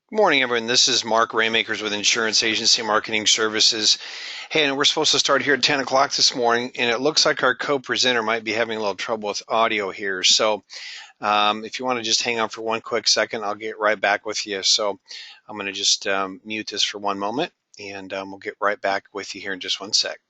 Good morning, everyone. This is Mark Raymakers with Insurance Agency Marketing Services. Hey, and we're supposed to start here at 10 o'clock this morning, and it looks like our co-presenter might be having a little trouble with audio here. So if you want to just hang on for one quick second, I'll get right back with you. So I'm going to just mute this for one moment, and we'll get right back with you here in just one sec.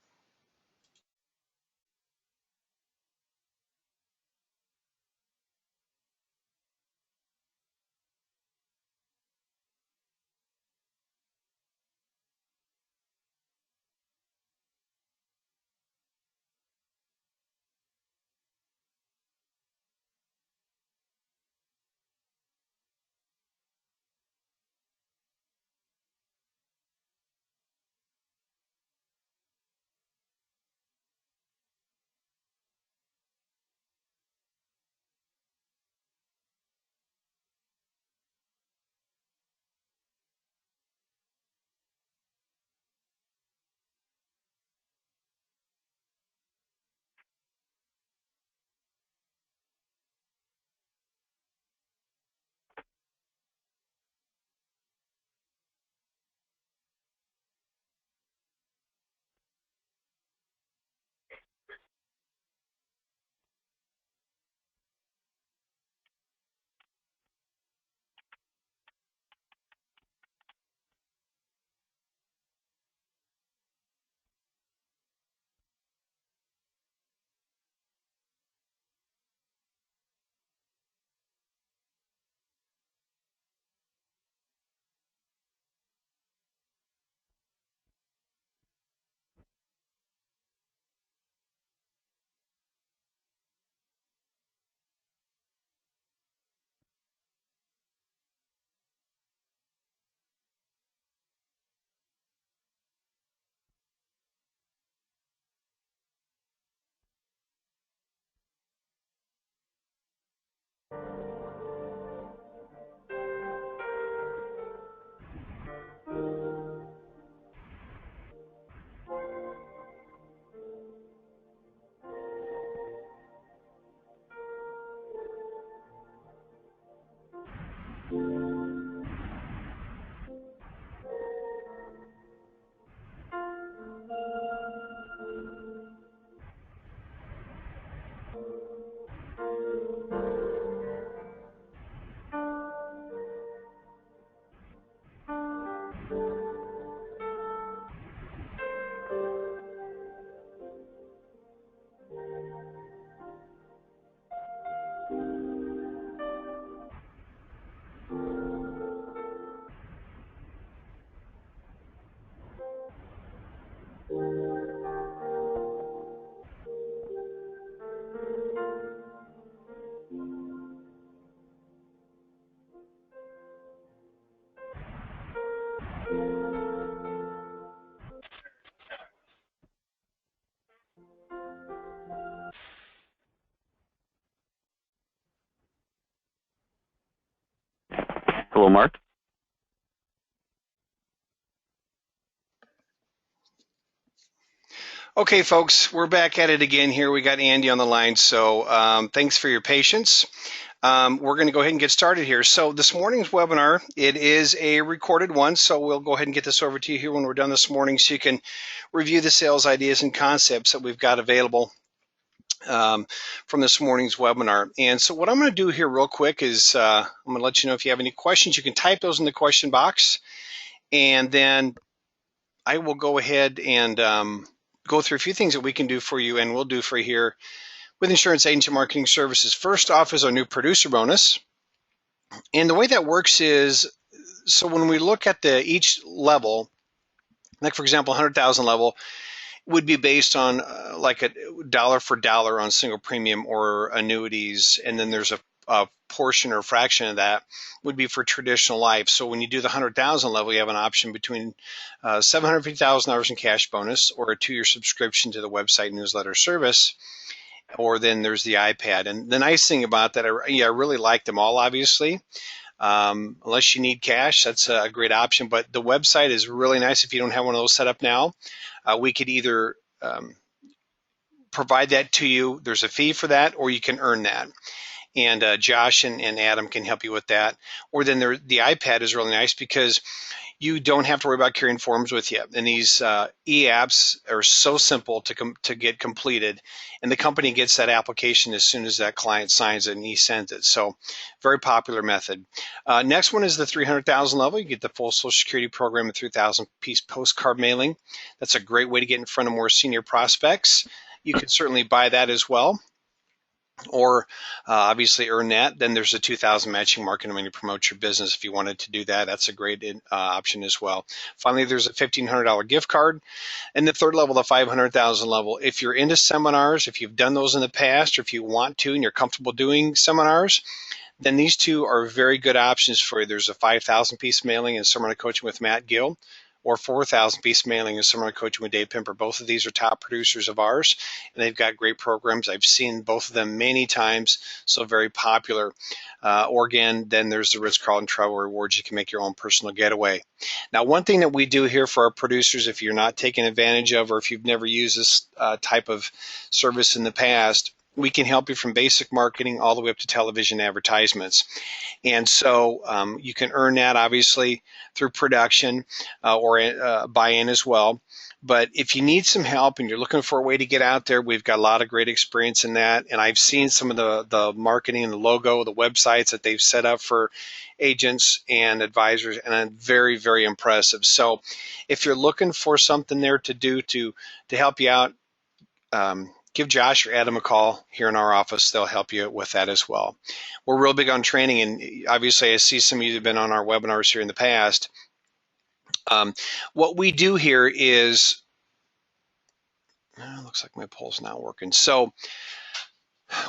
Hello, Mark. Okay, folks, we're back at it again here. We got Andy on the line, so thanks for your patience. We're going to go ahead and get started here. So this morning's webinar, it is a recorded one, so we'll go ahead and get this over to you here when we're done this morning so you can review the sales ideas and concepts that we've got available from this morning's webinar. And so what I'm going to do here real quick is I'm going to let you know if you have any questions, you can type those in the question box, and then I will go ahead and go through a few things that we can do for you and we'll do for you here with Insurance Agency Marketing Services. First off is our new producer bonus. And the way that works is, so when we look at each level, like for example, 100,000 level would be based on like a dollar for dollar on single premium or annuities. And then there's a portion or fraction of that would be for traditional life. So when you do the 100,000 level, you have an option between $750,000 in cash bonus or a 2-year subscription to the website newsletter service. Or then there's the iPad. And the nice thing about that, I really like them all, obviously. Unless you need cash, that's a great option. But the website is really nice if you don't have one of those set up now. We could either provide that to you. There's a fee for that, or you can earn that. and Josh and Adam can help you with that. Or then the iPad is really nice because you don't have to worry about carrying forms with you. And these e-apps are so simple to get completed, and the company gets that application as soon as that client signs it and he sends it. So very popular method. Next one is the 300,000 level. You get the full Social Security program and 3,000 piece postcard mailing. That's a great way to get in front of more senior prospects. You could certainly buy that as well, or obviously earn that. Then there's a 2,000 matching market when you promote your business. If you wanted to do that, that's a great option as well. Finally, there's a $1,500 gift card. And the third level, the 500,000 level. If you're into seminars, if you've done those in the past, or if you want to and you're comfortable doing seminars, then these two are very good options for you. There's a 5,000 piece mailing and Seminar Coaching with Matt Gill, or 4,000 piece mailing and Seminar Coaching with Dave Pimper. Both of these are top producers of ours, and they've got great programs. I've seen both of them many times, so very popular. Or again, then there's the Ritz-Carlton Travel Rewards. You can make your own personal getaway. Now, one thing that we do here for our producers, if you're not taking advantage of, or if you've never used this type of service in the past, we can help you from basic marketing all the way up to television advertisements. And so you can earn that obviously through production or buy-in as well. But if you need some help and you're looking for a way to get out there, we've got a lot of great experience in that. And I've seen some of the marketing and the logo, the websites that they've set up for agents and advisors, and I'm very, very impressive. So if you're looking for something there to do to help you out, give Josh or Adam a call here in our office. They'll help you with that as well. We're real big on training, and obviously I see some of you have been on our webinars here in the past. What we do here is, looks like my poll's not working. So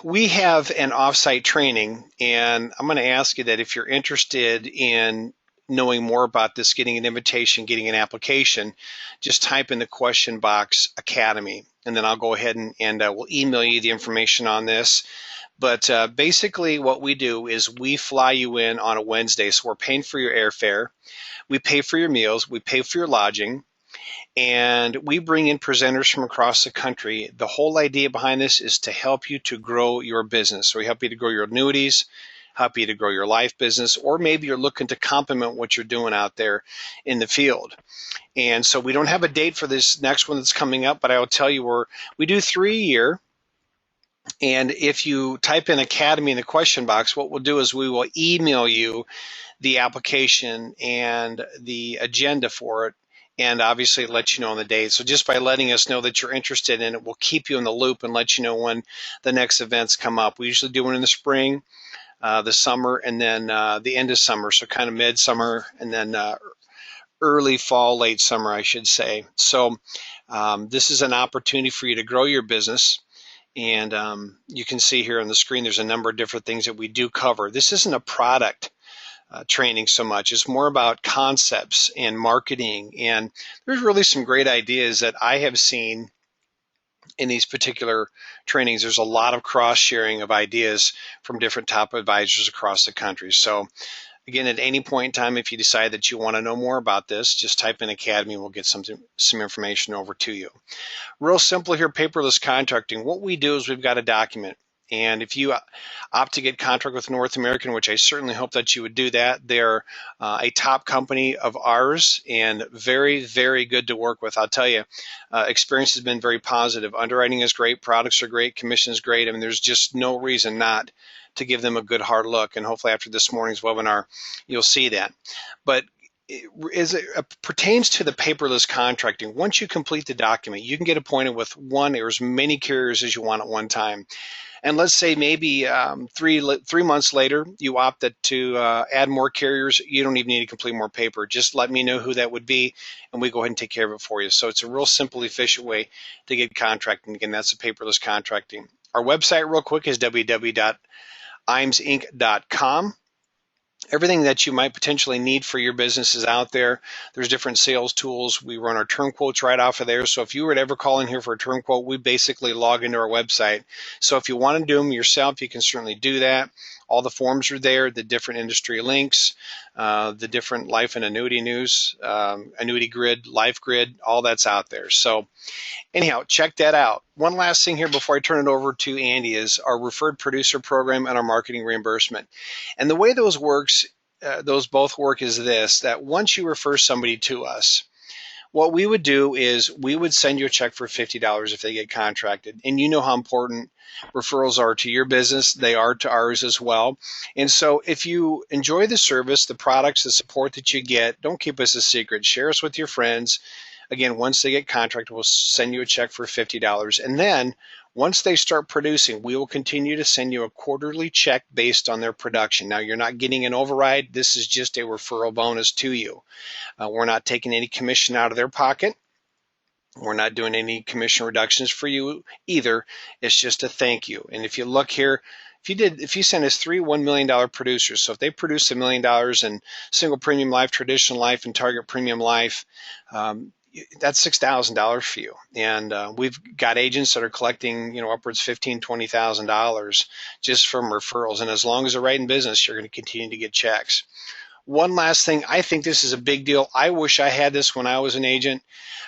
we have an offsite training, and I'm going to ask you that if you're interested in knowing more about this, getting an invitation, getting an application, just type in the question box Academy, and then I'll go ahead and we'll email you the information on this. But basically what we do is we fly you in on a Wednesday, so we're paying for your airfare, we pay for your meals, we pay for your lodging, and we bring in presenters from across the country. The whole idea behind this is to help you to grow your business. So we help you to grow your annuities, help you to grow your life business, or maybe you're looking to complement what you're doing out there in the field. And so we don't have a date for this next one that's coming up, but I will tell you we do 3 a year. And if you type in Academy in the question box, what we'll do is we will email you the application and the agenda for it, and obviously let you know on the date. So just by letting us know that you're interested in it, we'll keep you in the loop and let you know when the next events come up. We usually do one in the spring, the summer, and then the end of summer, so kind of midsummer, and then early fall, late summer, I should say. So this is an opportunity for you to grow your business. And you can see here on the screen, there's a number of different things that we do cover. This isn't a product training so much. It's more about concepts and marketing. And there's really some great ideas that I have seen in these particular trainings. There's a lot of cross-sharing of ideas from different top advisors across the country. So again, at any point in time, if you decide that you want to know more about this, just type in Academy and we'll get some information over to you. Real simple here, paperless contracting. What we do is we've got a document. And if you opt to get contract with North American, which I certainly hope that you would do that, they're a top company of ours and very, very good to work with. I'll tell you, experience has been very positive. Underwriting is great, products are great, commission is great. I mean, there's just no reason not to give them a good hard look. And hopefully after this morning's webinar, you'll see that. But as it pertains to the paperless contracting, once you complete the document, you can get appointed with one or as many carriers as you want at one time. And let's say maybe 3 months later, you opted to add more carriers. You don't even need to complete more paper. Just let me know who that would be, and we go ahead and take care of it for you. So it's a real simple, efficient way to get contracting. Again, that's the paperless contracting. Our website, real quick, is www.imsinc.com. Everything that you might potentially need for your business is out there. There's different sales tools. We run our term quotes right off of there. So if you were to ever call in here for a term quote, we basically log into our website. So if you want to do them yourself, you can certainly do that. All the forms are there, the different industry links, the different life and annuity news, annuity grid, life grid, all that's out there. So anyhow, check that out. One last thing here before I turn it over to Andy is our referred producer program and our marketing reimbursement. And the way those both work is this, that once you refer somebody to us, what we would do is we would send you a check for $50 if they get contracted. And you know how important referrals are to your business. They are to ours as well. And so if you enjoy the service, the products, the support that you get, don't keep us a secret. Share us with your friends. Again, once they get contracted, we'll send you a check for $50. And then once they start producing, we will continue to send you a quarterly check based on their production. Now, you're not getting an override. This is just a referral bonus to you. We're not taking any commission out of their pocket. We're not doing any commission reductions for you either. It's just a thank you. And if you look here, if you send us three $1 million producers, so if they produce $1 million in single premium life, traditional life, and target premium life, that's $6,000 for you. And we've got agents that are collecting, upwards $15,000, $20,000 just from referrals. And as long as they're right in business, you're going to continue to get checks. One last thing, I think this is a big deal. I wish I had this when I was an agent.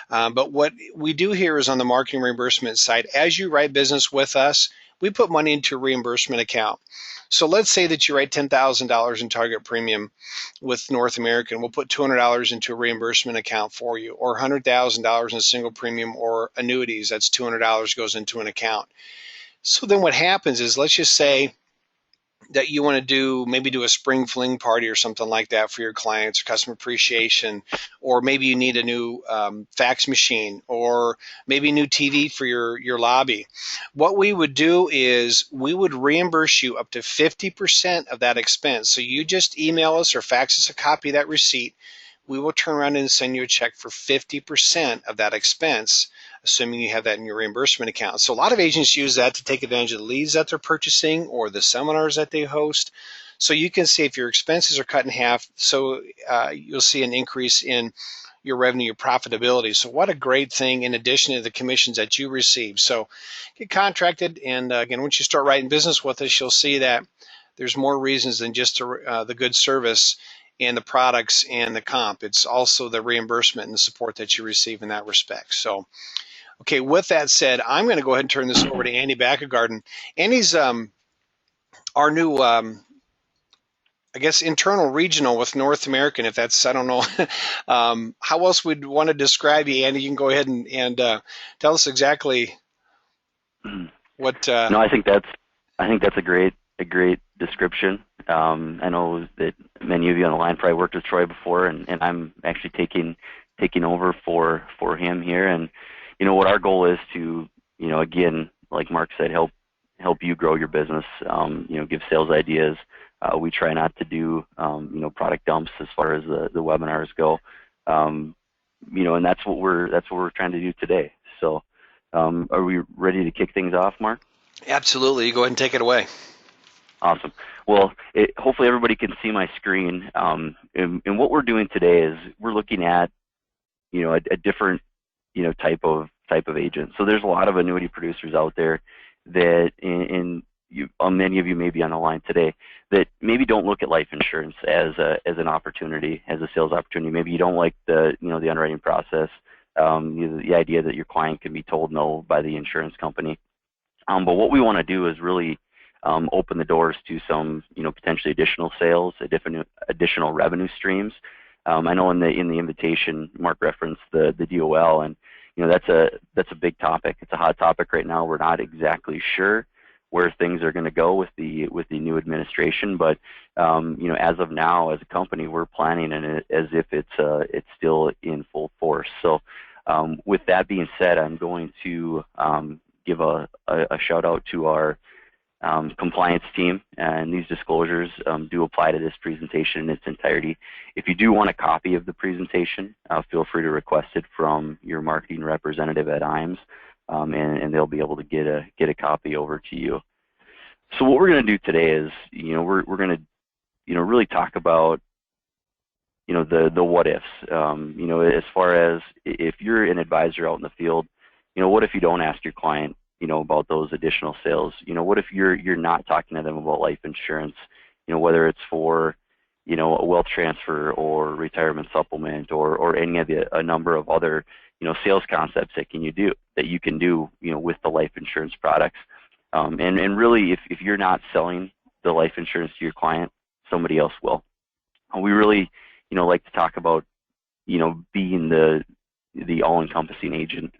But what we do here is on the marketing reimbursement side, as you write business with us, we put money into a reimbursement account. So let's say that you write $10,000 in target premium with North American. We'll put $200 into a reimbursement account for you, or $100,000 in single premium or annuities. That's $200 goes into an account. So then what happens is, let's just say that you want to maybe do a spring fling party or something like that for your clients, or customer appreciation, or maybe you need a new fax machine, or maybe a new TV for your lobby. What we would do is we would reimburse you up to 50% of that expense. So you just email us or fax us a copy of that receipt. We will turn around and send you a check for 50% of that expense, assuming you have that in your reimbursement account. So a lot of agents use that to take advantage of the leads that they're purchasing or the seminars that they host. So you can see if your expenses are cut in half, so you'll see an increase in your revenue, your profitability. So what a great thing in addition to the commissions that you receive. So get contracted, and again, once you start writing business with us, you'll see that there's more reasons than just the good service and the products and the comp. It's also the reimbursement and the support that you receive in that respect. So, okay, with that said, I'm going to go ahead and turn this over to Andy Backegarden. Andy's our new, I guess, internal regional with North American, if that's, I don't know. How else would want to describe you, Andy? You can go ahead and tell us exactly what. No, I think that's a great description. I know that many of you on the line probably worked with Troy before, and I'm actually taking over for him here. And what our goal is to, again, like Mark said, help you grow your business. Give sales ideas. We try not to do product dumps as far as the webinars go. And that's what we're trying to do today. So, are we ready to kick things off, Mark? Absolutely. You go ahead and take it away. Awesome. Well, hopefully everybody can see my screen. And what we're doing today is we're looking at, a different, type of agent. So there's a lot of annuity producers out there that, many of you may be on the line today, that maybe don't look at life insurance as an opportunity, as a sales opportunity. Maybe you don't like the underwriting process, the idea that your client can be told no by the insurance company. But what we want to do is really open the doors to some, potentially additional sales, additional revenue streams. I know in the invitation, Mark referenced the DOL, and that's a big topic. It's a hot topic right now. We're not exactly sure where things are going to go with the new administration, but as of now, as a company, we're planning it as if it's still in full force. So, with that being said, I'm going to give a shout out to our compliance team, and these disclosures do apply to this presentation in its entirety. If you do want a copy of the presentation, feel free to request it from your marketing representative at IAMS, and they'll be able to get a copy over to you. So what we're going to do today is, we're going to, really talk about, the what ifs. As far as if you're an advisor out in the field, what if you don't ask your client, about those additional sales. What if you're not talking to them about life insurance, whether it's for, a wealth transfer or retirement supplement or any of a number of other, sales concepts that you can do, with the life insurance products. And really, if you're not selling the life insurance to your client, somebody else will. We really, like to talk about, being the all-encompassing agent,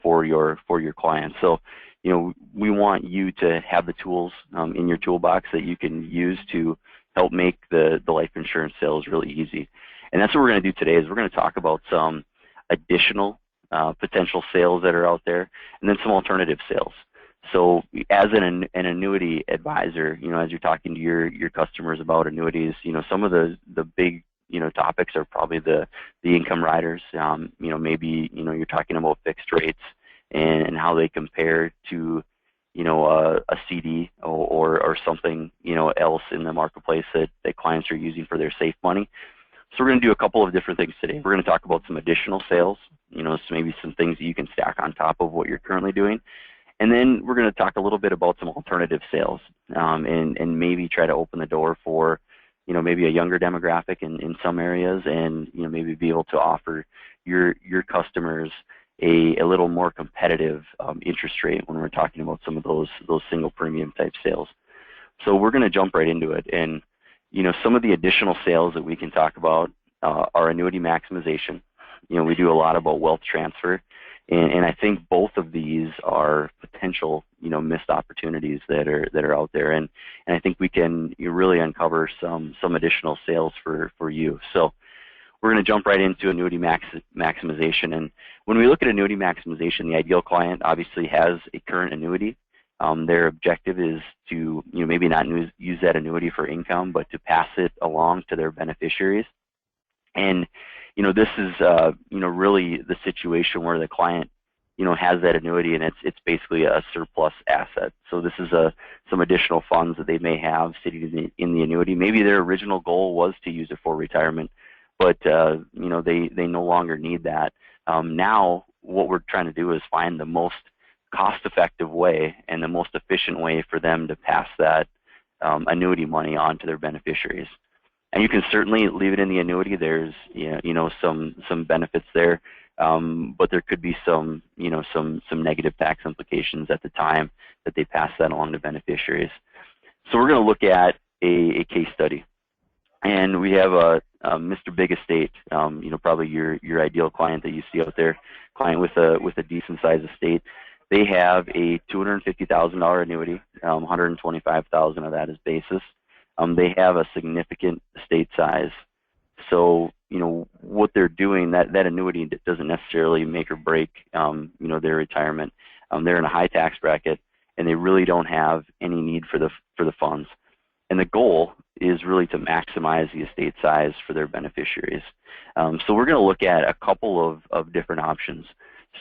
for your clients. So, we want you to have the tools in your toolbox that you can use to help make the life insurance sales really easy. And that's what we're going to do today. Is we're going to talk about some additional potential sales that are out there, and then some alternative sales. So as an annuity advisor, as you're talking to your customers about annuities, some of the big topics are probably the income riders. Maybe you're talking about fixed rates and how they compare to a CD or something else in the marketplace that clients are using for their safe money. So we're going to do a couple of different things today. We're going to talk about some additional sales, so maybe some things that you can stack on top of what you're currently doing. And then we're going to talk a little bit about some alternative sales, and maybe try to open the door for, maybe a younger demographic in some areas, and, maybe be able to offer your customers a little more competitive interest rate when we're talking about some of those single premium type sales. So we're going to jump right into it. And, some of the additional sales that we can talk about are annuity maximization. We do a lot about wealth transfer. And I think both of these are potential, missed opportunities that are out there, and I think we can really uncover some additional sales for you. So we're going to jump right into annuity maximization. And when we look at annuity maximization, the ideal client obviously has a current annuity. Their objective is to maybe not use that annuity for income, but to pass it along to their beneficiaries. And this is really the situation where the client has that annuity, and it's basically a surplus asset. So this is some additional funds that they may have sitting in the annuity. Maybe their original goal was to use it for retirement, but they no longer need that. Now what we're trying to do is find the most cost-effective way and the most efficient way for them to pass that annuity money on to their beneficiaries. And you can certainly leave it in the annuity. There's some benefits there, but there could be some negative tax implications at the time that they pass that along to beneficiaries. So we're going to look at a case study, and we have a Mr. Big Estate. Probably your ideal client that you see out there, client with a decent sized estate. They have a $250,000 annuity. $125,000 of that is basis. They have a significant estate size. So, what they're doing, that annuity doesn't necessarily make or break, their retirement. They're in a high tax bracket, and they really don't have any need for the funds. And the goal is really to maximize the estate size for their beneficiaries. So we're going to look at a couple of different options.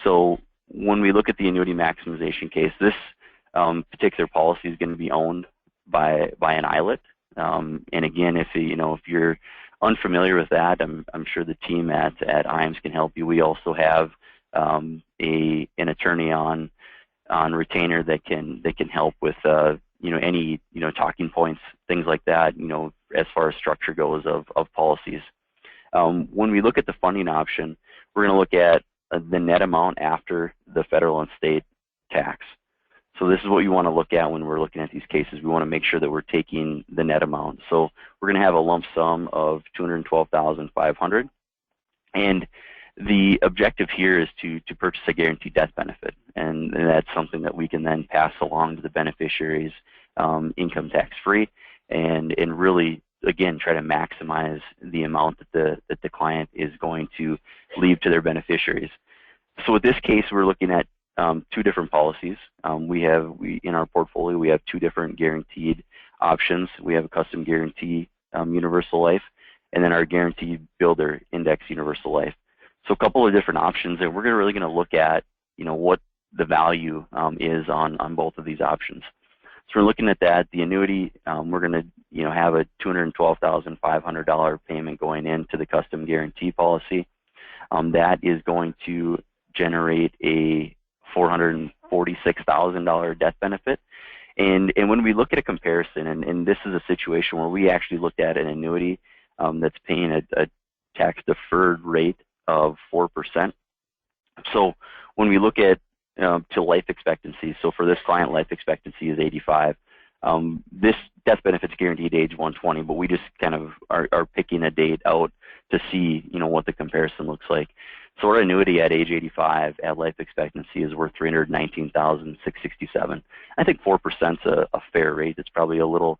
So when we look at the annuity maximization case, this particular policy is going to be owned by an ILET. And again, if you're unfamiliar with that, I'm sure the team at IAMS can help you. We also have an attorney on retainer that can help with any talking points, things like that, as far as structure goes of policies. When we look at the funding option, we're going to look at the net amount after the federal and state tax. So this is what you want to look at when we're looking at these cases. We want to make sure that we're taking the net amount. So we're going to have a lump sum of $212,500, and the objective here is to purchase a guaranteed death benefit, and that's something that we can then pass along to the beneficiaries, income tax free, and really again try to maximize the amount that the client is going to leave to their beneficiaries. So with this case, we're looking at two different policies. In our portfolio, we have two different guaranteed options. We have a custom guarantee universal life, and then our guaranteed builder index universal life. So a couple of different options, and we're really going to look at what the value is on both of these options. So we're looking at that. The annuity, we're going to have a $212,500 payment going into the custom guarantee policy. That is going to generate a $404 $46,000 death benefit. And when we look at a comparison, and this is a situation where we actually looked at an annuity that's paying a tax-deferred rate of 4%. So when we look at to life expectancy, so for this client, life expectancy is 85. This death benefit's guaranteed age 120, but we just kind of are picking a date out to see, what the comparison looks like. So our annuity at age 85 at life expectancy is worth $319,667. I think 4% is a fair rate. It's probably a little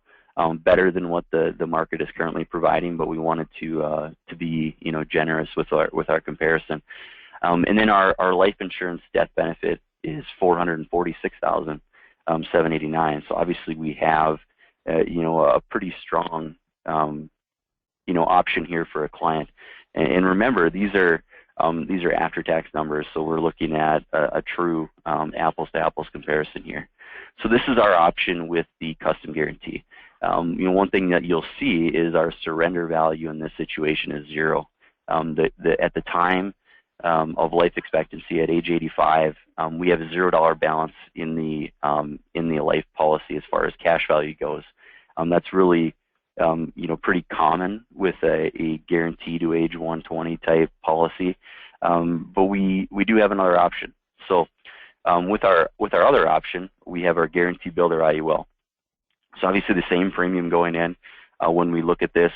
better than what the market is currently providing, but we wanted to be generous with our comparison. And then our life insurance death benefit is $446,789. So obviously we have a pretty strong option here for a client. And remember, these are after-tax numbers, so we're looking at a true apples-to-apples comparison here. So this is our option with the custom guarantee. One thing that you'll see is our surrender value in this situation is 0. At the time of life expectancy at age 85, we have a $0 balance in the life policy as far as cash value goes. That's really pretty common with a guarantee to age 120 type policy, but we do have another option. So with our other option, we have our guarantee builder IUL. So obviously the same premium going in. When we look at this,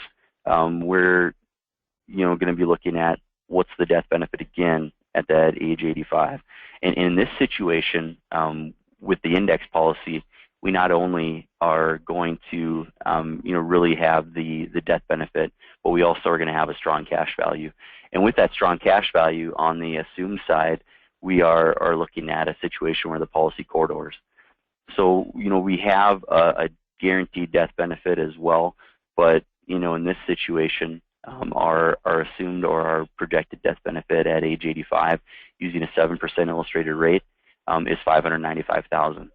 we're going to be looking at what's the death benefit again at that age 85. And in this situation, with the index policy, we not only are going to really have the death benefit, but we also are going to have a strong cash value. And with that strong cash value on the assumed side, we are looking at a situation where the policy corridors. So we have a guaranteed death benefit as well, but in this situation, our assumed or our projected death benefit at age 85 using a 7% illustrated rate is $595,000.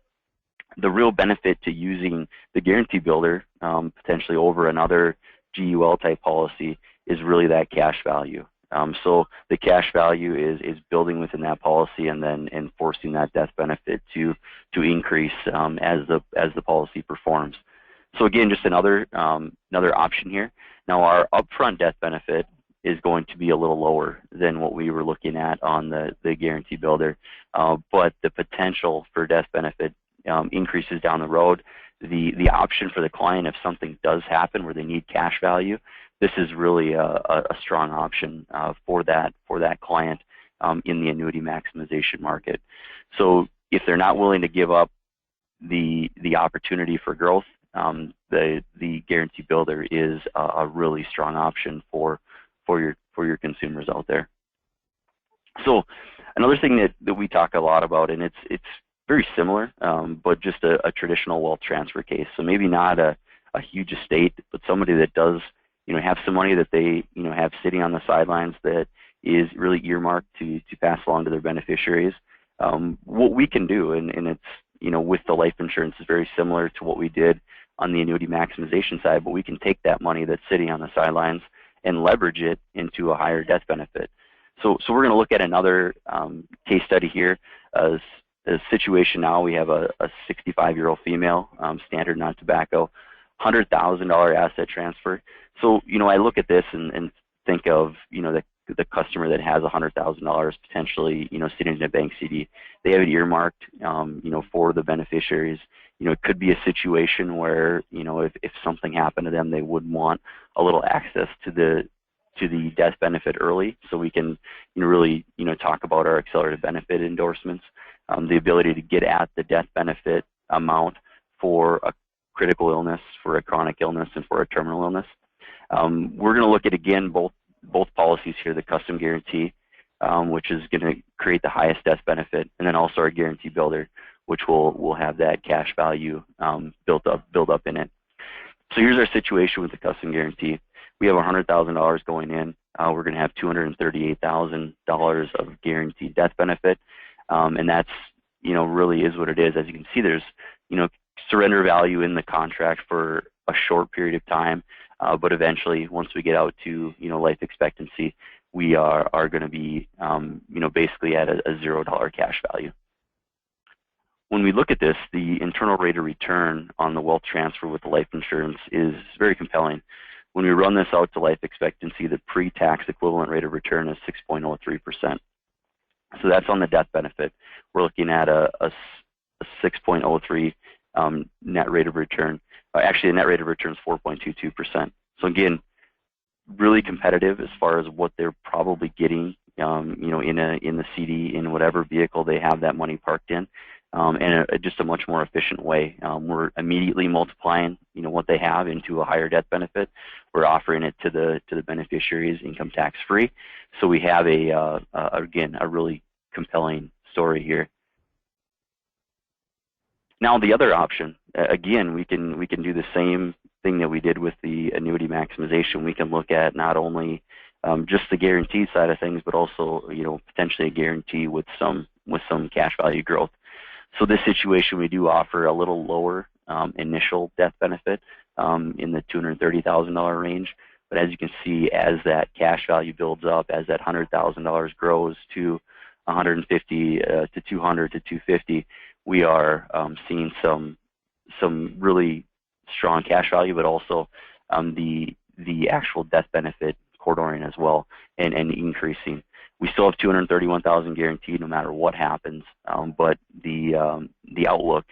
The real benefit to using the guarantee builder potentially over another GUL type policy is really that cash value. So the cash value is building within that policy and then enforcing that death benefit to increase as the policy performs. So again, just another option here. Now our upfront death benefit is going to be a little lower than what we were looking at on the guarantee builder, but the potential for death benefit increases down the road. The option for the client, if something does happen where they need cash value, this is really a strong option for that client in the annuity maximization market. So if they're not willing to give up the opportunity for growth, the guarantee builder is a really strong option for your consumers out there. So another thing that we talk a lot about, and it's very similar, but just a traditional wealth transfer case. So maybe not a huge estate, but somebody that does have some money that they have sitting on the sidelines that is really earmarked to pass along to their beneficiaries. What we can do, and it's with the life insurance is very similar to what we did on the annuity maximization side, but we can take that money that's sitting on the sidelines and leverage it into a higher death benefit. So we're going to look at another case study here. The situation now, we have a 65-year-old female, standard non-tobacco, $100,000 asset transfer. So I look at this and think of the customer that has $100,000 potentially sitting in a bank CD. They have it earmarked for the beneficiaries. It could be a situation where if something happened to them, they would want a little access to the death benefit early, so we can really talk about our accelerated benefit endorsements, the ability to get at the death benefit amount for a critical illness, for a chronic illness, and for a terminal illness. We're going to look at again both policies here, the custom guarantee, which is going to create the highest death benefit, and then also our guarantee builder, which will have that cash value built up in it. So here's our situation with the custom guarantee. We have $100,000 going in. We're going to have $238,000 of guaranteed death benefit, and that's really is what it is. As you can see, there's surrender value in the contract for a short period of time, but eventually, once we get out to life expectancy, we are going to be basically at a $0 cash value. when we look at this, the internal rate of return on the wealth transfer with the life insurance is very compelling. When we run this out to life expectancy, the pre-tax equivalent rate of return is 6.03%. So that's on the death benefit. We're looking at a 6.03 net rate of return. Actually, the net rate of return is 4.22%. So again, really competitive as far as what they're probably getting, in the CD, in whatever vehicle they have that money parked in, and just a much more efficient way. We're immediately multiplying, what they have into a higher death benefit. We're offering it to the beneficiaries income tax free. So we have again, a really compelling story here. Now the other option, again, we can do the same thing that we did with the annuity maximization. We can look at not only just the guarantee side of things, but also potentially a guarantee with some cash value growth. So this situation, we do offer a little lower initial death benefit in the $230,000 range. But as you can see, as that cash value builds up, as that $100,000 grows to 150 to 200 to 250, we are seeing some really strong cash value, but also the actual death benefit corridoring as well, and increasing. We still have 231,000 guaranteed no matter what happens, but the outlook,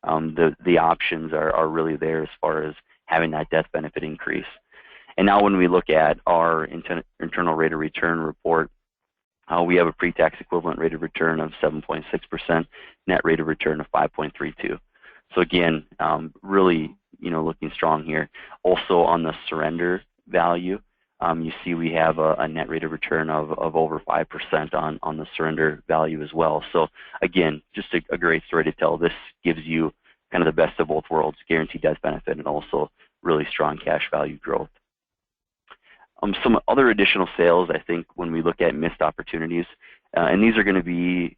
the options are really there as far as having that death benefit increase. And now when we look at our internal rate of return report, we have a pre-tax equivalent rate of return of 7.6%, net rate of return of 5.32. So again, really, looking strong here. Also on the surrender value, you see we have a net rate of return of over 5% on the surrender value as well. So again, just a great story to tell. This gives you kind of the best of both worlds, guaranteed death benefit and also really strong cash value growth. Some other additional sales, I think, when we look at missed opportunities, and these are going to be,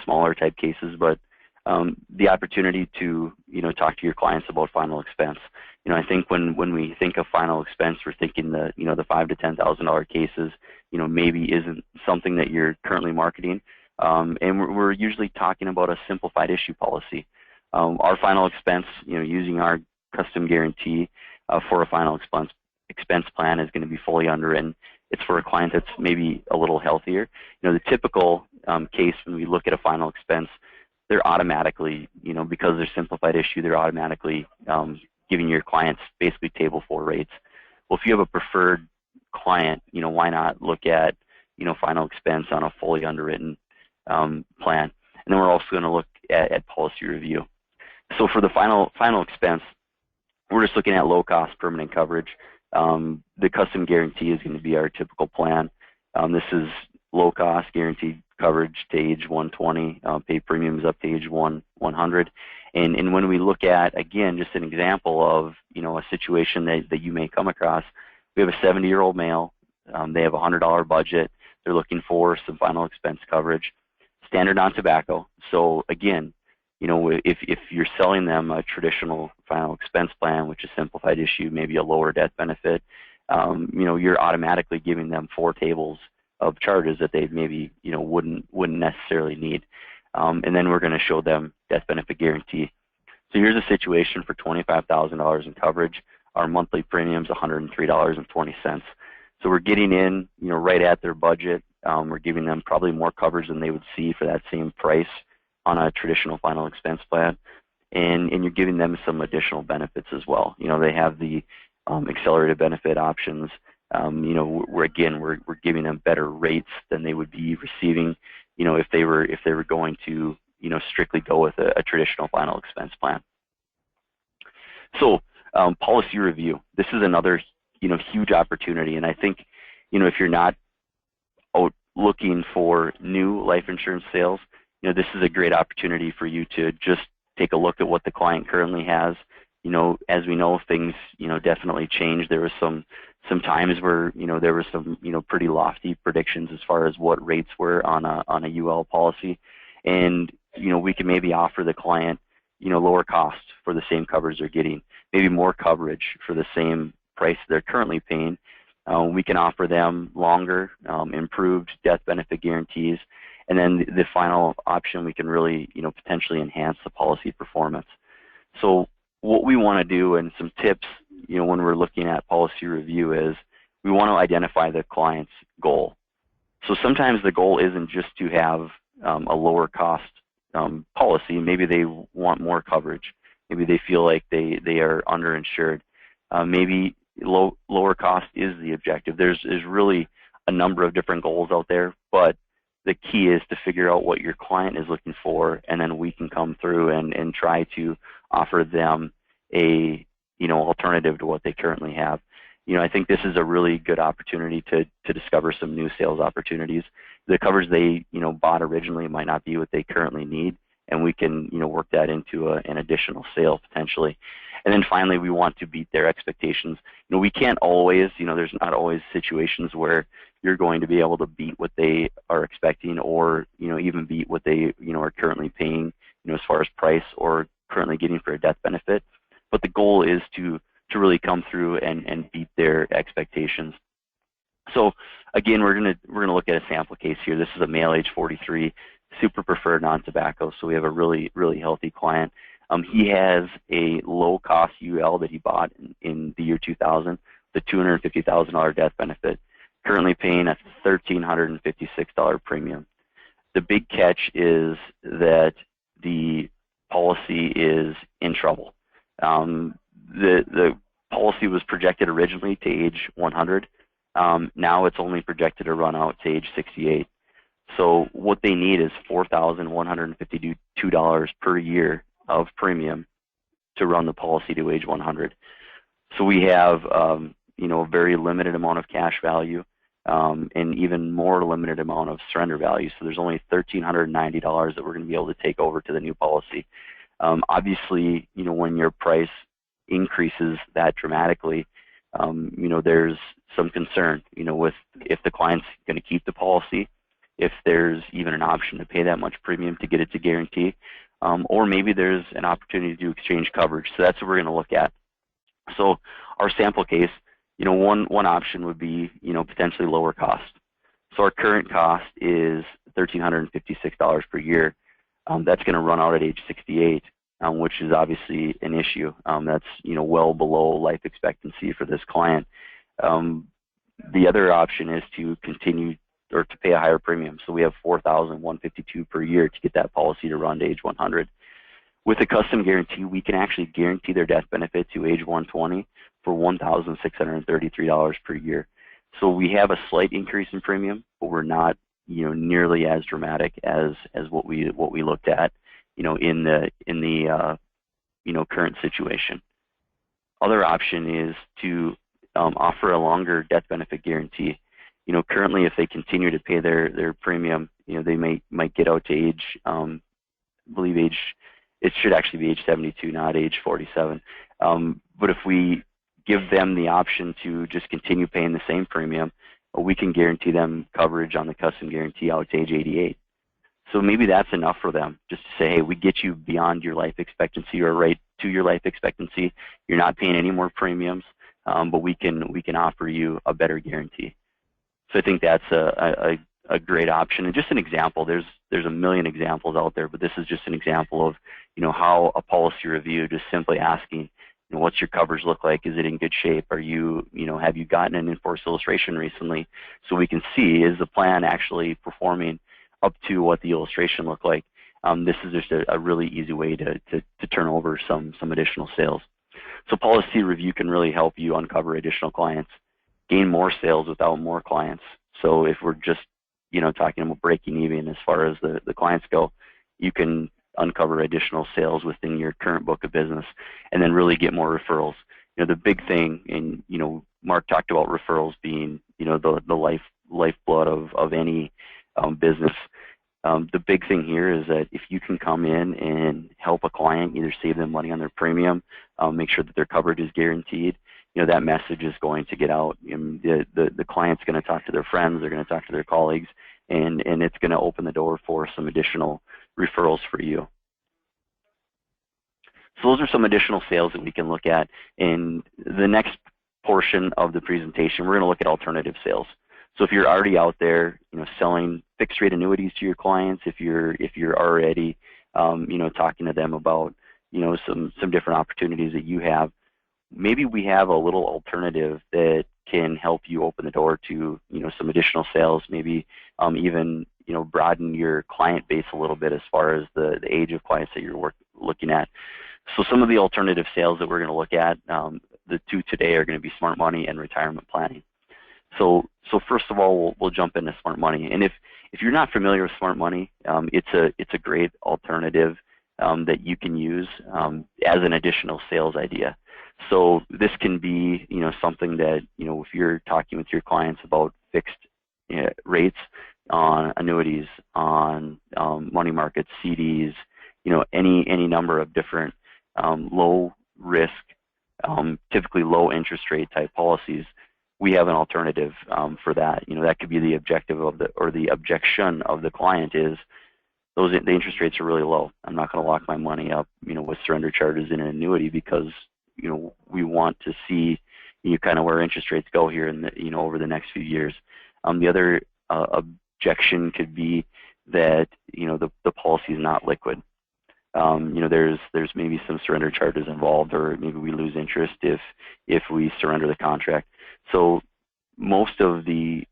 smaller type cases, but the opportunity to, talk to your clients about final expense. I think when we think of final expense, we're thinking the $5,000 to $10,000 cases, maybe isn't something that you're currently marketing, and we're usually talking about a simplified issue policy. Our final expense, using our custom guarantee for a final expense plan is going to be fully underwritten. It's for a client that's maybe a little healthier. The typical case when we look at a final expense, they're automatically, because they're simplified issue, they're automatically giving your clients basically table 4 rates. Well, if you have a preferred client, why not look at, final expense on a fully underwritten plan? And then we're also going to look at policy review. So for the final expense, we're just looking at low cost permanent coverage. The custom guarantee is going to be our typical plan. This is low cost guaranteed coverage to age 120, pay premiums up to age 100. And when we look at, again, just an example of, a situation that you may come across, we have a 70-year-old male. They have a $100 budget. They're looking for some final expense coverage, standard non-tobacco. So again, if you're selling them a traditional final expense plan, which is simplified issue, maybe a lower death benefit, you're automatically giving them 4 tables of charges that they maybe wouldn't necessarily need, and then we're going to show them death benefit guarantee. So here's a situation for $25,000 in coverage. Our monthly premium is $103.20. So we're getting in, right at their budget. We're giving them probably more coverage than they would see for that same price on a traditional final expense plan, and you're giving them some additional benefits as well. They have the accelerated benefit options. We're giving them better rates than they would be receiving, if they were going to, strictly go with a traditional final expense plan. So policy review. This is another, huge opportunity, and I think, if you're not out looking for new life insurance sales, this is a great opportunity for you to just take a look at what the client currently has. As we know, things, definitely change. There was some times where, there was some, pretty lofty predictions as far as what rates were on a UL policy. And, we can maybe offer the client, lower cost for the same coverage they're getting, maybe more coverage for the same price they're currently paying. We can offer them longer, improved death benefit guarantees. And then the final option, we can really, potentially enhance the policy performance. So what we want to do, and some tips, when we're looking at policy review, is we want to identify the client's goal. So sometimes the goal isn't just to have a lower cost policy. Maybe they want more coverage. Maybe they feel like they are underinsured. Maybe lower cost is the objective. There's really a number of different goals out there, but the key is to figure out what your client is looking for, and then we can come through and try to offer them a alternative to what they currently have. I think this is a really good opportunity to discover some new sales opportunities. The coverage they bought originally might not be what they currently need, and we can work that into an additional sale potentially. And then finally, we want to beat their expectations. We can't always, there's not always situations where you're going to be able to beat what they are expecting, or even beat what they are currently paying as far as price or currently getting for a death benefit. But the goal is to really come through and beat their expectations. So again, we're gonna look at a sample case here. This is a male, age 43, super preferred non-tobacco. So we have a really healthy client. He has a low-cost UL that he bought in the year 2000, the $250,000 death benefit, currently paying a $1,356 premium. The big catch is that the policy is in trouble. The policy was projected originally to age 100. Now it's only projected to run out to age 68. So what they need is $4,152 per year of premium to run the policy to age 100. So we have a very limited amount of cash value, and even more limited amount of surrender value. So there's only $1,390 that we're going to be able to take over to the new policy. Obviously, when your price increases that dramatically, there's some concern, with if the client's going to keep the policy, if there's even an option to pay that much premium to get it to guarantee, or maybe there's an opportunity to exchange coverage. So that's what we're going to look at. So our sample case, one option would be, potentially lower cost. So our current cost is $1,356 per year. That's going to run out at age 68, which is obviously an issue. That's well below life expectancy for this client. The other option is to continue or to pay a higher premium. So we have $4,152 per year to get that policy to run to age 100. With a custom guarantee, we can actually guarantee their death benefit to age 120 for $1,633 per year. So we have a slight increase in premium, but we're not nearly as dramatic as what we looked at in the current situation. Other option is to offer a longer death benefit guarantee. Currently, if they continue to pay their premium, they might get out to age, I believe it should actually be age 72, not age 47. But if we give them the option to just continue paying the same premium, we can guarantee them coverage on the custom guarantee out to age 88. So maybe that's enough for them, just to say, hey, we get you beyond your life expectancy or right to your life expectancy. You're not paying any more premiums, but we can offer you a better guarantee. So I think that's a great option. And just an example, there's a million examples out there, but this is just an example of how a policy review, just simply asking, what's your coverage look like? Is it in good shape? Are you have you gotten an enforced illustration recently? So we can see, is the plan actually performing up to what the illustration looked like? This is just a really easy way to turn over some additional sales. So policy review can really help you uncover additional clients, gain more sales without more clients. So if we're just talking about breaking even as far as the clients go, you can uncover additional sales within your current book of business, and then really get more referrals. The big thing, and Mark talked about referrals being the lifeblood of any business. The big thing here is that if you can come in and help a client, either save them money on their premium, make sure that their coverage is guaranteed, that message is going to get out. And the client's going to talk to their friends, they're going to talk to their colleagues, and it's going to open the door for some additional referrals for you. So those are some additional sales that we can look at. In the next portion of the presentation, we're going to look at alternative sales. So if you're already out there, selling fixed rate annuities to your clients, if you're already, talking to them about, some different opportunities that you have, maybe we have a little alternative that can help you open the door to, some additional sales, maybe even, broaden your client base a little bit as far as the age of clients that you're looking at. So some of the alternative sales that we're going to look at, the two today are going to be smart money and retirement planning. So first of all, we'll jump into smart money. And if you're not familiar with smart money, it's a great alternative that you can use as an additional sales idea. So this can be, something that, if you're talking with your clients about fixed rates on annuities, on money markets, CDs, any number of different low risk, typically low interest rate type policies, we have an alternative for that. That could be the objective of the objection of the client is the interest rates are really low. I'm not going to lock my money up, with surrender charges in an annuity because, we want to see, kind of where interest rates go here in the, over the next few years. The other objection could be that, the policy is not liquid. There's maybe some surrender charges involved, or maybe we lose interest if we surrender the contract. So most of the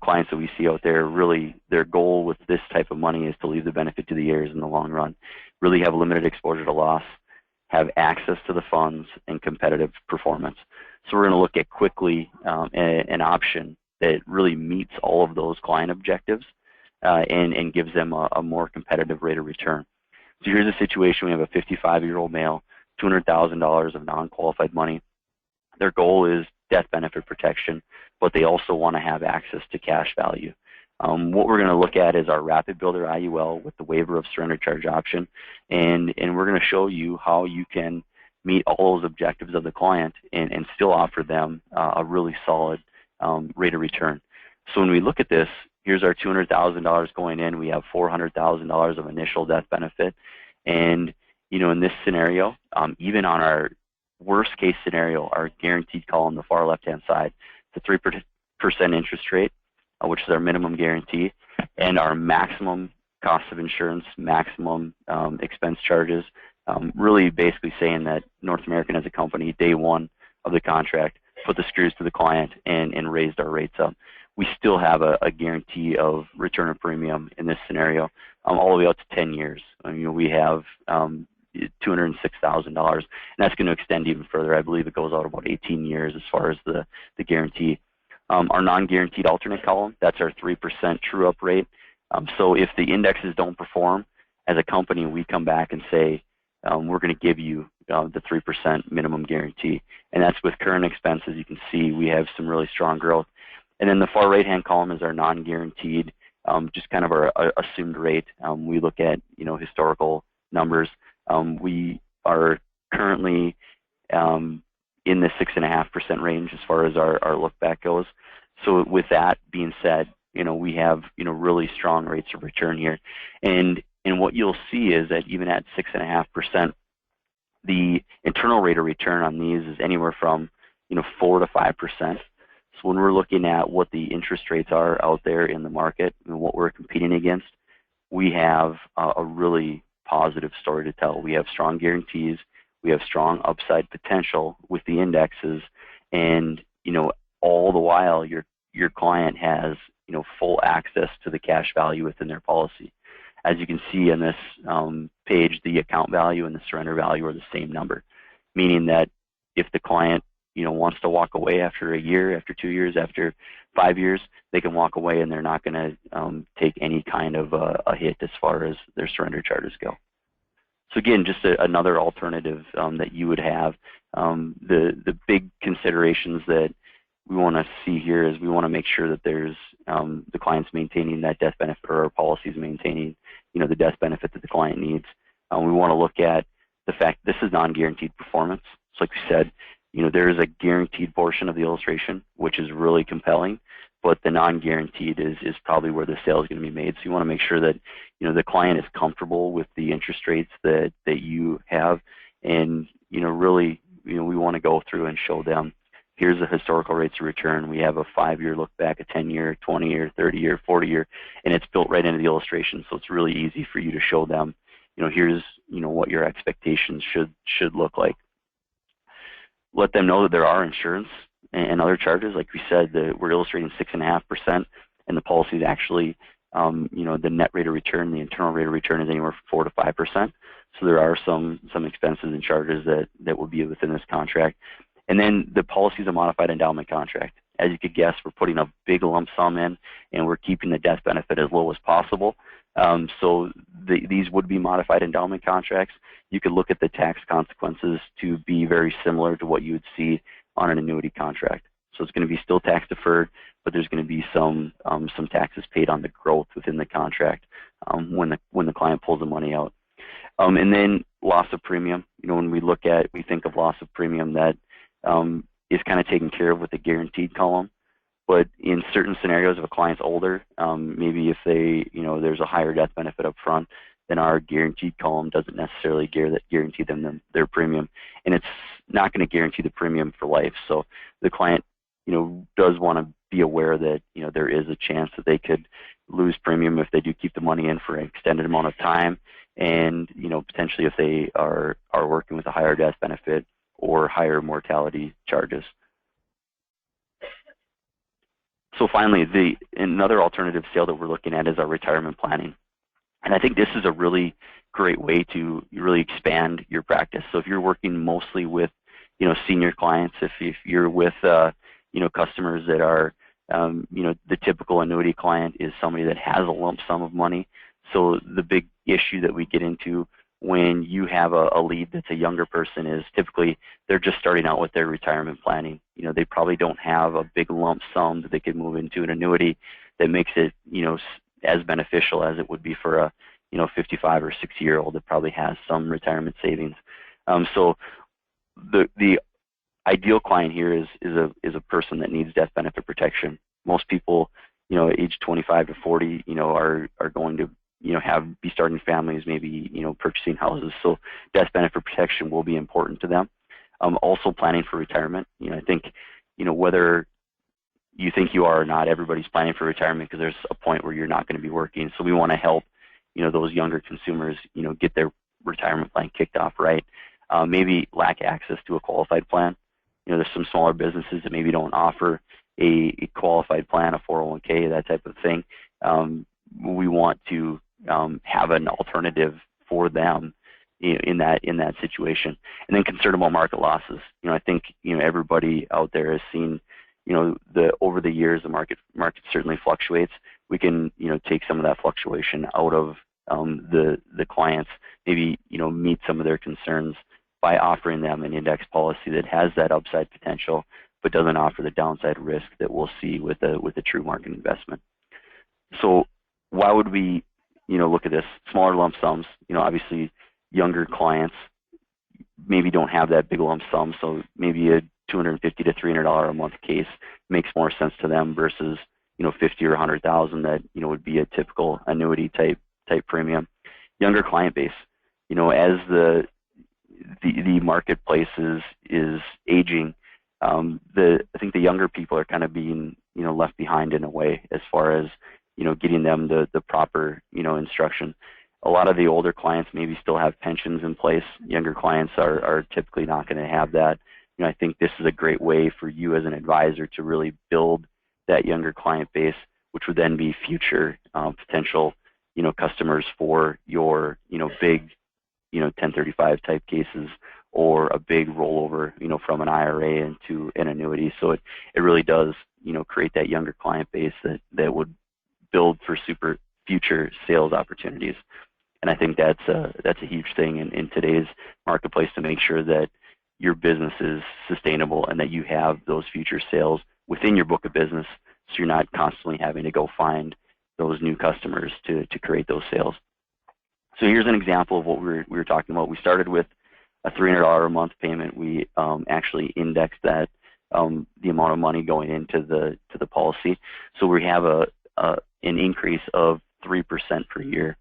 clients that we see out there, really their goal with this type of money is to leave the benefit to the heirs in the long run, really have limited exposure to loss, have access to the funds, and competitive performance. So we're going to look at quickly an option that really meets all of those client objectives and gives them a more competitive rate of return. So here's a situation. We have a 55-year-old male, $200,000 of non-qualified money. Their goal is death benefit protection, but they also want to have access to cash value. What we're going to look at is our Rapid Builder IUL with the waiver of surrender charge option, and we're going to show you how you can meet all those objectives of the client and still offer them a really solid rate of return. So when we look at this, here's our $200,000 going in. We have $400,000 of initial death benefit, and in this scenario, even on our worst case scenario, our guaranteed call on the far left-hand side, the 3% interest rate, which is our minimum guarantee, and our maximum cost of insurance, maximum expense charges, really basically saying that North American as a company, day one of the contract, put the screws to the client and raised our rates up. We still have a guarantee of return of premium in this scenario all the way out to 10 years. We have $206,000, and that's going to extend even further. I believe it goes out about 18 years as far as the guarantee. Our non-guaranteed alternate column, that's our 3% true-up rate. So if the indexes don't perform, as a company, we come back and say, we're going to give you the 3% minimum guarantee. And that's with current expenses. You can see we have some really strong growth. And then the far right-hand column is our non-guaranteed, just kind of our assumed rate. We look at, historical numbers. We are currently in the 6.5% range as far as our look back goes. So with that being said, we have, really strong rates of return here. And what you'll see is that even at 6.5%, the internal rate of return on these is anywhere from, 4 to 5%. So when we're looking at what the interest rates are out there in the market and what we're competing against, we have a really positive story to tell. We have strong guarantees, we have strong upside potential with the indexes, and all the while your client has full access to the cash value within their policy. As you can see on this page, the account value and the surrender value are the same number, meaning that if the client wants to walk away after a year, after 2 years, after 5 years, they can walk away and they're not going to take any kind of a hit as far as their surrender charges go. So again, just another alternative that you would have. The big considerations that we want to see here is we want to make sure that there's the client's maintaining that death benefit, or our policies maintaining the death benefit that the client needs. We want to look at the fact this is non-guaranteed performance. So like we said, there is a guaranteed portion of the illustration, which is really compelling, but the non-guaranteed is probably where the sale is going to be made. So you want to make sure that the client is comfortable with the interest rates that you have, and really we want to go through and show them here's the historical rates of return. We have a 5-year look back, a 10-year, 20-year, 30-year, 40-year, and it's built right into the illustration. So it's really easy for you to show them, here's, what your expectations should look like. Let them know that there are insurance and other charges. Like we said, we're illustrating 6.5%, and the policy is actually, the net rate of return, the internal rate of return is anywhere from 4 to 5%. So there are some expenses and charges that will be within this contract. And then the policy is a modified endowment contract. As you could guess, we're putting a big lump sum in, and we're keeping the death benefit as low as possible. So these would be modified endowment contracts. You could look at the tax consequences to be very similar to what you would see on an annuity contract. So it's going to be still tax deferred, but there's going to be some taxes paid on the growth within the contract when the client pulls the money out. And then loss of premium. When we think of loss of premium, that is kind of taken care of with the guaranteed column. But in certain scenarios, if a client's older, maybe if there's a higher death benefit up front, then our guaranteed column doesn't necessarily guarantee them their premium, and it's not going to guarantee the premium for life. So the client, does want to be aware that there is a chance that they could lose premium if they do keep the money in for an extended amount of time, and potentially if they are working with a higher death benefit or higher mortality charges. So finally, another alternative sale that we're looking at is our retirement planning. And I think this is a really great way to really expand your practice. So if you're working mostly with, senior clients, if you're with, customers that are, the typical annuity client is somebody that has a lump sum of money. So the big issue that we get into when you have a lead that's a younger person is typically they're just starting out with their retirement planning. They probably don't have a big lump sum that they could move into an annuity that makes it, as beneficial as it would be for a 55 or 60-year-old that probably has some retirement savings. So the ideal client here is a person that needs death benefit protection. Most people, age 25 to 40, are going to be starting families, maybe purchasing houses. So death benefit protection will be important to them. Also planning for retirement. I think whether you think you are or not, everybody's planning for retirement because there's a point where you're not going to be working. So we want to help, those younger consumers, get their retirement plan kicked off right. Maybe lack access to a qualified plan. There's some smaller businesses that maybe don't offer a qualified plan, a 401k, that type of thing. We want to have an alternative for them in that situation. And then concern about market losses. I think everybody out there has seen over the years, the market certainly fluctuates. We can, take some of that fluctuation out of the clients, maybe, meet some of their concerns by offering them an index policy that has that upside potential, but doesn't offer the downside risk that we'll see with a true market investment. So why would we, look at this? Smaller lump sums, obviously younger clients maybe don't have that big lump sum, so maybe a $250 to $300 a month case makes more sense to them versus 50 or 100,000 that would be a typical annuity type premium. Younger client base, as the marketplace is aging, I think the younger people are kind of being left behind in a way as far as getting them the proper instruction. A lot of the older clients maybe still have pensions in place. Younger clients are typically not going to have that. I think this is a great way for you as an advisor to really build that younger client base, which would then be future potential customers for your big 1035 type cases or a big rollover from an IRA into an annuity. So it really does create that younger client base that would build for future sales opportunities. And I think that's a huge thing in today's marketplace to make sure that your business is sustainable and that you have those future sales within your book of business, so you're not constantly having to go find those new customers to create those sales. So here's an example of what we were talking about. We started with a $300 a month payment. We actually indexed that, the amount of money going into the policy. So we have an increase of 3% per year.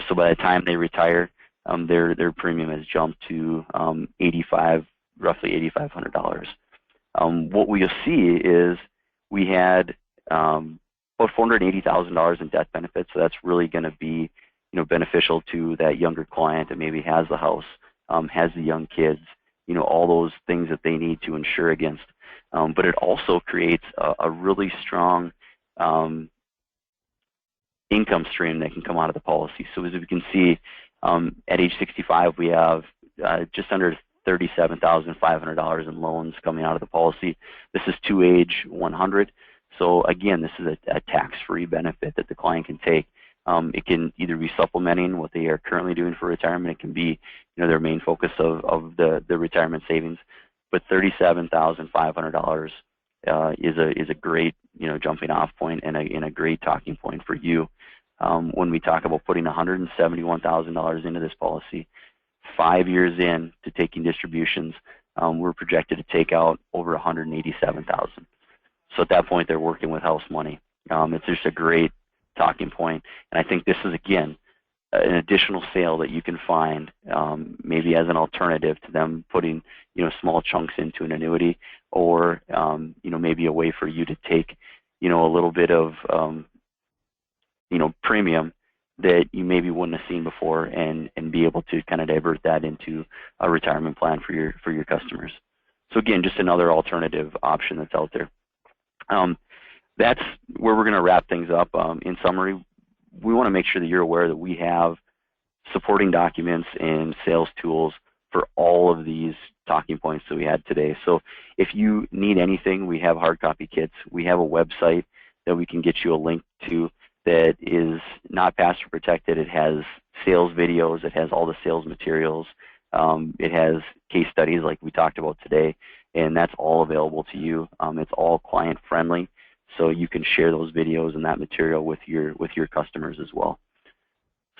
So by the time they retire, their premium has jumped to roughly $8,500. What we'll see is we had about $480,000 in death benefits, so that's really going to be beneficial to that younger client that maybe has the house, has the young kids, all those things that they need to insure against. But it also creates a really strong income stream that can come out of the policy. So as we can see, at age 65, we have just under $37,500 in loans coming out of the policy. This is to age 100. So again, this is a tax-free benefit that the client can take. It can either be supplementing what they are currently doing for retirement. It can be, their main focus of the retirement savings. But $37,500 is a great, jumping off point and a great talking point for you. When we talk about putting $171,000 into this policy, 5 years in to taking distributions, we're projected to take out over $187,000. So at that point, they're working with house money. It's just a great talking point, and I think this is, again, an additional sale that you can find, maybe as an alternative to them putting, small chunks into an annuity, or maybe a way for you to take, a little bit of, premium that you maybe wouldn't have seen before, and be able to kind of divert that into a retirement plan for your customers. So again, just another alternative option that's out there. That's where we're going to wrap things up. In summary, we want to make sure that you're aware that we have supporting documents and sales tools for all of these talking points that we had today. So if you need anything, we have hard copy kits. We have a website that we can get you a link to that is not password protected. It has sales videos. It has all the sales materials. It has case studies like we talked about today, and that's all available to you. It's all client friendly, so you can share those videos and that material with your customers as well.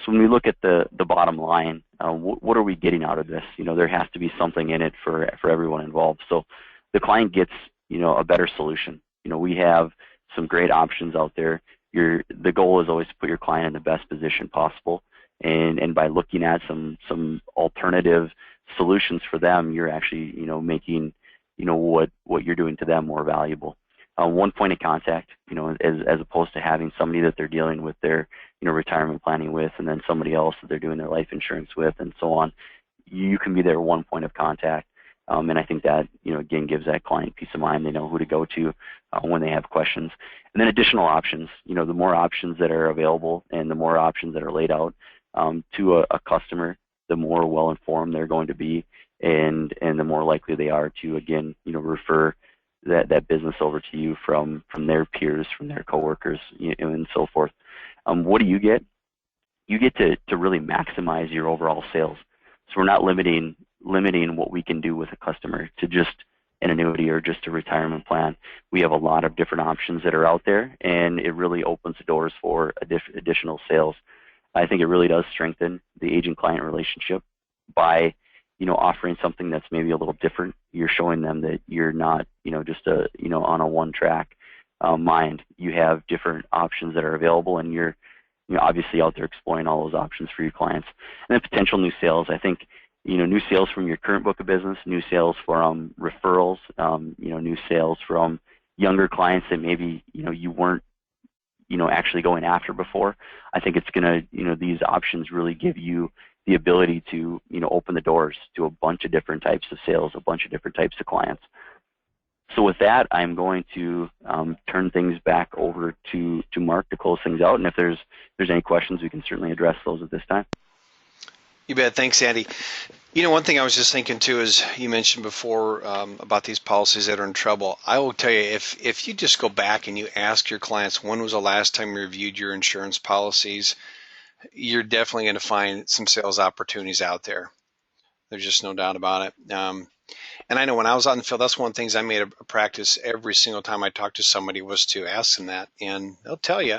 So when we look at the bottom line, what are we getting out of this? There has to be something in it for everyone involved. So the client gets a better solution. We have some great options out there. The goal is always to put your client in the best position possible, and by looking at some alternative solutions for them, you're actually making what you're doing to them more valuable. One point of contact, as opposed to having somebody that they're dealing with their retirement planning with, and then somebody else that they're doing their life insurance with, and so on. You can be their one point of contact, and I think that again gives that client peace of mind. They know who to go to when they have questions. And then additional options. The more options that are available and the more options that are laid out to a customer, the more well informed they're going to be, and the more likely they are to again refer that business over to you from their peers, from their coworkers, and so forth. What do you get? You get to really maximize your overall sales. So we're not limiting what we can do with a customer to just an annuity or just a retirement plan. We have a lot of different options that are out there, and it really opens the doors for additional sales. I think it really does strengthen the agent-client relationship by offering something that's maybe a little different. You're showing them that you're not just on a one-track mind. You have different options that are available, and you're obviously out there exploring all those options for your clients. And then potential new sales. I think new sales from your current book of business, new sales from referrals, new sales from younger clients that maybe you weren't actually going after before. I think it's going to these options really give you the ability to open the doors to a bunch of different types of sales, a bunch of different types of clients. So with that, I'm going to turn things back over to Mark to close things out. And if there's any questions, we can certainly address those at this time. You bet. Thanks, Andy. One thing I was just thinking too is you mentioned before about these policies that are in trouble. I will tell you, if you just go back and you ask your clients when was the last time you reviewed your insurance policies, you're definitely going to find some sales opportunities out there. There's just no doubt about it. And I know when I was out in the field, that's one of the things I made a practice every single time I talked to somebody was to ask them that. And they'll tell you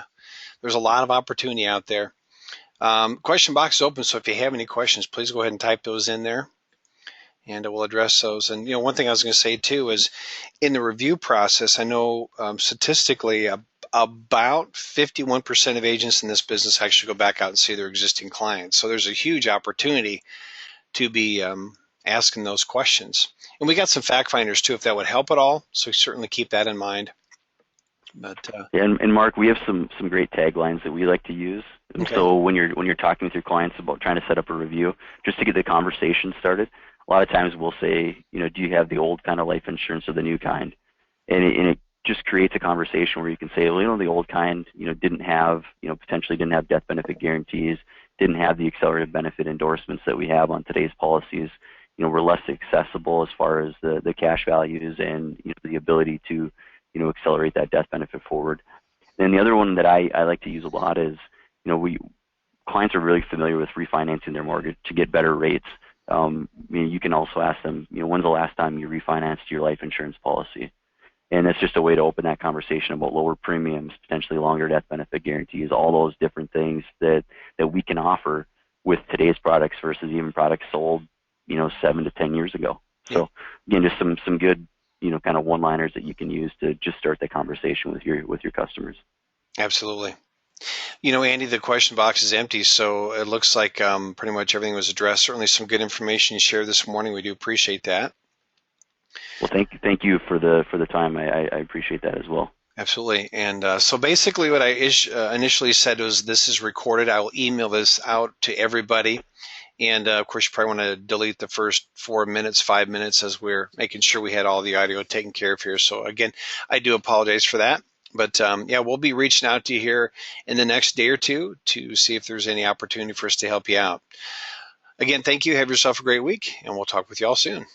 there's a lot of opportunity out there. Question box is open, so if you have any questions, please go ahead and type those in there, and we'll address those. And one thing I was going to say too is in the review process, I know statistically about 51% of agents in this business actually go back out and see their existing clients. So there's a huge opportunity to be asking those questions. And we got some fact finders too, if that would help at all. So certainly keep that in mind. But And Mark, we have some great taglines that we like to use. And okay, so when you're talking with your clients about trying to set up a review, just to get the conversation started, a lot of times we'll say, do you have the old kind of life insurance or the new kind? And it just creates a conversation where you can say, well, the old kind, didn't have, potentially didn't have death benefit guarantees, didn't have the accelerated benefit endorsements that we have on today's policies. We're less accessible as far as the cash values and the ability to accelerate that death benefit forward. And the other one that I like to use a lot is, we clients are really familiar with refinancing their mortgage to get better rates. You can also ask them, when's the last time you refinanced your life insurance policy? And that's just a way to open that conversation about lower premiums, potentially longer death benefit guarantees, all those different things that we can offer with today's products versus even products sold, 7 to 10 years ago. yeah, So again, just some good, kind of one-liners that you can use to just start the conversation with your customers. absolutely. Andy, the question box is empty, so it looks like pretty much everything was addressed. Certainly some good information you shared this morning. We do appreciate that. Well, thank you for the time. I appreciate that as well. Absolutely. And so basically what I initially said was this is recorded. I will email this out to everybody. And of course, you probably want to delete the first 4 minutes, 5 minutes as we're making sure we had all the audio taken care of here. So again, I do apologize for that. But yeah, we'll be reaching out to you here in the next day or two to see if there's any opportunity for us to help you out. Again, thank you. Have yourself a great week, and we'll talk with you all soon.